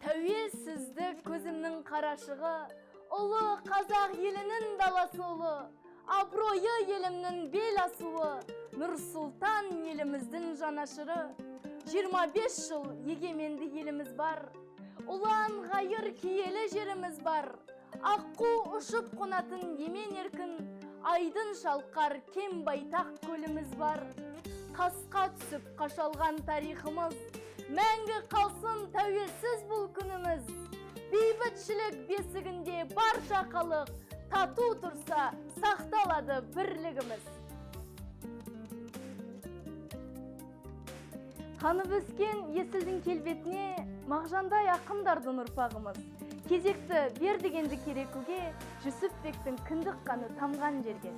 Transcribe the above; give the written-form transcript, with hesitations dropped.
Тәуелсіздік көзімнің қарашығы, ұлы қазақ елінің даласы ұлы, абыройы елімнің бел асуы, Нұр-Сұлтан еліміздің жанашыры. 25 жыл егеменді еліміз бар, ұлан ғайыр киелі жеріміз бар. Аққу ұшып қонатын емен еркін, айдын шалқар кем байтақ көліміз бар. Тасқа түсіп қашалған тарихымыз, мәңгі қалсын тәуелсіз бұл күніміз. Бейбітшілік бесігінде барша халық, тату тұрса сақталады бірлігіміз. Қанып өскен есілдің келбетіне Мағжандай ақындардың ұрпағымыз. Кезекті Бердігенді керекуге, Жүсіпбектің кіндік қаны тамған жерге.